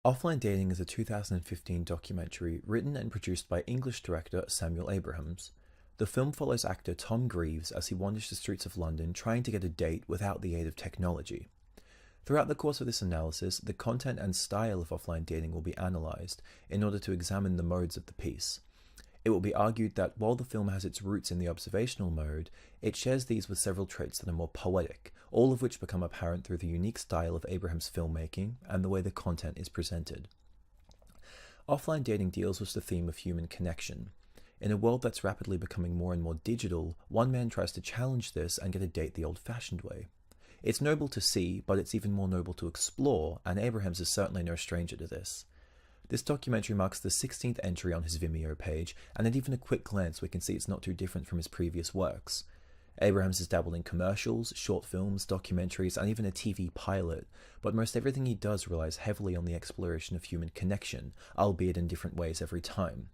Offline Dating is a 2015 documentary written and produced by English director Samuel Abrahams. The film follows actor Tom Greaves as he wanders the streets of London trying to get a date without the aid of technology. Throughout the course of this analysis, the content and style of offline dating will be analysed in order to examine the modes of the piece. It will be argued that while the film has its roots in the observational mode, it shares these with several traits that are more poetic, all of which become apparent through the unique style of Abrahams' filmmaking and the way the content is presented. Offline dating deals with the theme of human connection. In a world that's rapidly becoming more and more digital, one man tries to challenge this and get a date the old-fashioned way. It's noble to see, but it's even more noble to explore, and Abrahams is certainly no stranger to this. This documentary marks the 16th entry on his Vimeo page, and at even a quick glance we can see it's not too different from his previous works. Abrahams has dabbled in commercials, short films, documentaries, and even a TV pilot, but most everything he does relies heavily on the exploration of human connection, albeit in different ways every time.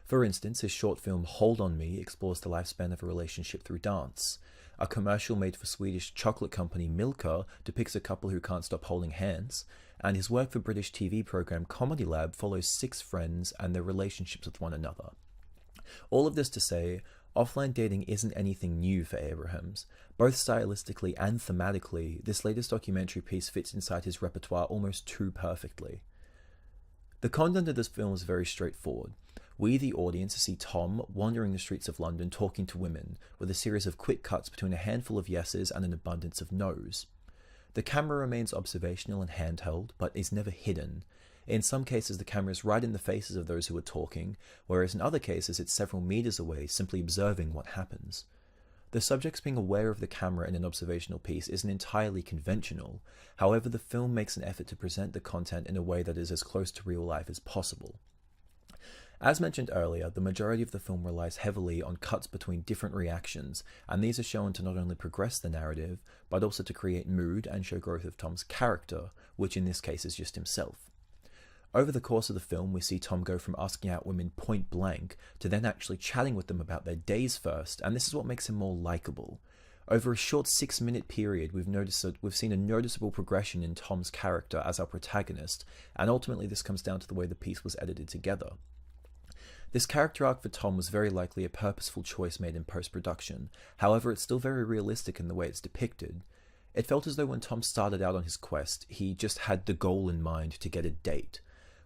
For instance, his short film Hold On Me explores the lifespan of a relationship through dance. A commercial made for Swedish chocolate company Milka depicts a couple who can't stop holding hands, and his work for British TV programme Comedy Lab follows 6 friends and their relationships with one another. All of this to say, offline dating isn't anything new for Abrahams. Both stylistically and thematically, this latest documentary piece fits inside his repertoire almost too perfectly. The content of this film is very straightforward. We, the audience, see Tom wandering the streets of London talking to women, with a series of quick cuts between a handful of yeses and an abundance of nos. The camera remains observational and handheld, but is never hidden. In some cases, the camera is right in the faces of those who are talking, whereas in other cases it's several meters away, simply observing what happens. The subjects being aware of the camera in an observational piece isn't entirely conventional. However, the film makes an effort to present the content in a way that is as close to real life as possible. As mentioned earlier, the majority of the film relies heavily on cuts between different reactions, and these are shown to not only progress the narrative, but also to create mood and show growth of Tom's character, which in this case is just himself. Over the course of the film, we see Tom go from asking out women point blank to then actually chatting with them about their days first, and this is what makes him more likable. Over a short 6-minute period, we've seen a noticeable progression in Tom's character as our protagonist, and ultimately this comes down to the way the piece was edited together. This character arc for Tom was very likely a purposeful choice made in post-production, however it's still very realistic in the way it's depicted. It felt as though when Tom started out on his quest, he just had the goal in mind to get a date.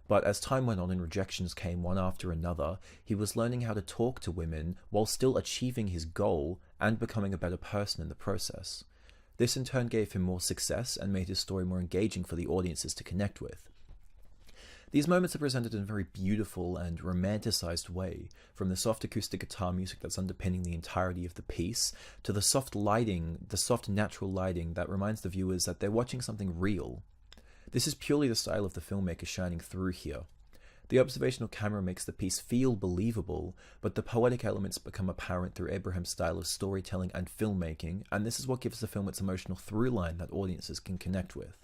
But as time went on and rejections came one after another, he was learning how to talk to women while still achieving his goal and becoming a better person in the process. This in turn gave him more success and made his story more engaging for the audiences to connect with. These moments are presented in a very beautiful and romanticized way, from the soft acoustic guitar music that's underpinning the entirety of the piece, to the soft natural lighting that reminds the viewers that they're watching something real. This is purely the style of the filmmaker shining through here. The observational camera makes the piece feel believable, but the poetic elements become apparent through Abraham's style of storytelling and filmmaking, and this is what gives the film its emotional through line that audiences can connect with.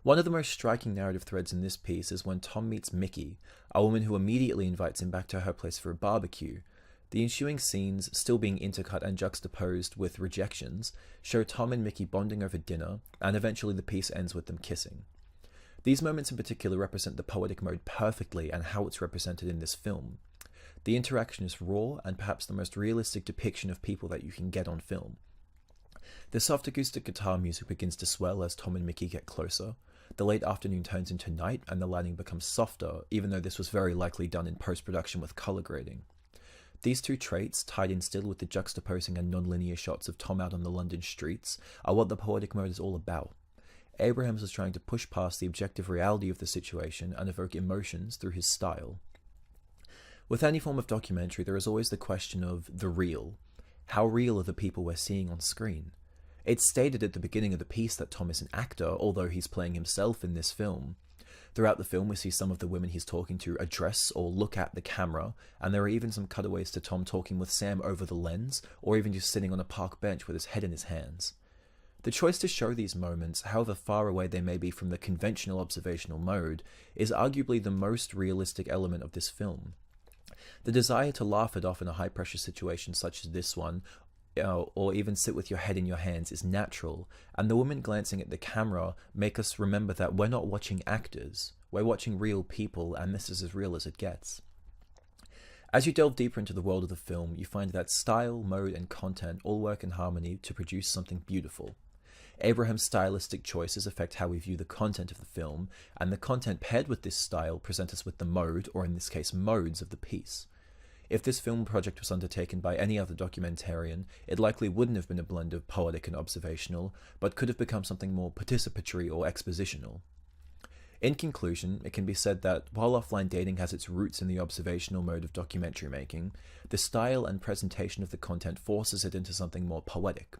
One of the most striking narrative threads in this piece is when Tom meets Mickey, a woman who immediately invites him back to her place for a barbecue. The ensuing scenes, still being intercut and juxtaposed with rejections, show Tom and Mickey bonding over dinner, and eventually the piece ends with them kissing. These moments in particular represent the poetic mode perfectly and how it's represented in this film. The interaction is raw and perhaps the most realistic depiction of people that you can get on film. The soft acoustic guitar music begins to swell as Tom and Mickey get closer. The late afternoon turns into night and the lighting becomes softer, even though this was very likely done in post-production with color grading. These two traits, tied in still with the juxtaposing and non-linear shots of Tom out on the London streets, are what the poetic mode is all about. Abrahams was trying to push past the objective reality of the situation and evoke emotions through his style. With any form of documentary, there is always the question of the real. How real are the people we're seeing on screen? It's stated at the beginning of the piece that Tom is an actor, although he's playing himself in this film. Throughout the film, we see some of the women he's talking to address or look at the camera, and there are even some cutaways to Tom talking with Sam over the lens, or even just sitting on a park bench with his head in his hands. The choice to show these moments, however far away they may be from the conventional observational mode, is arguably the most realistic element of this film. The desire to laugh it off in a high-pressure situation such as this one or even sit with your head in your hands is natural, and the women glancing at the camera make us remember that we're not watching actors, we're watching real people, and this is as real as it gets. As you delve deeper into the world of the film, you find that style, mode, and content all work in harmony to produce something beautiful. Abraham's stylistic choices affect how we view the content of the film, and the content paired with this style present us with the mode, or in this case modes, of the piece. If this film project was undertaken by any other documentarian, it likely wouldn't have been a blend of poetic and observational, but could have become something more participatory or expositional. In conclusion, it can be said that while offline dating has its roots in the observational mode of documentary making, the style and presentation of the content forces it into something more poetic.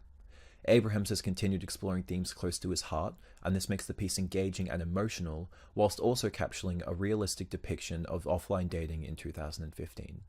Abrahams has continued exploring themes close to his heart, and this makes the piece engaging and emotional, whilst also capturing a realistic depiction of offline dating in 2015.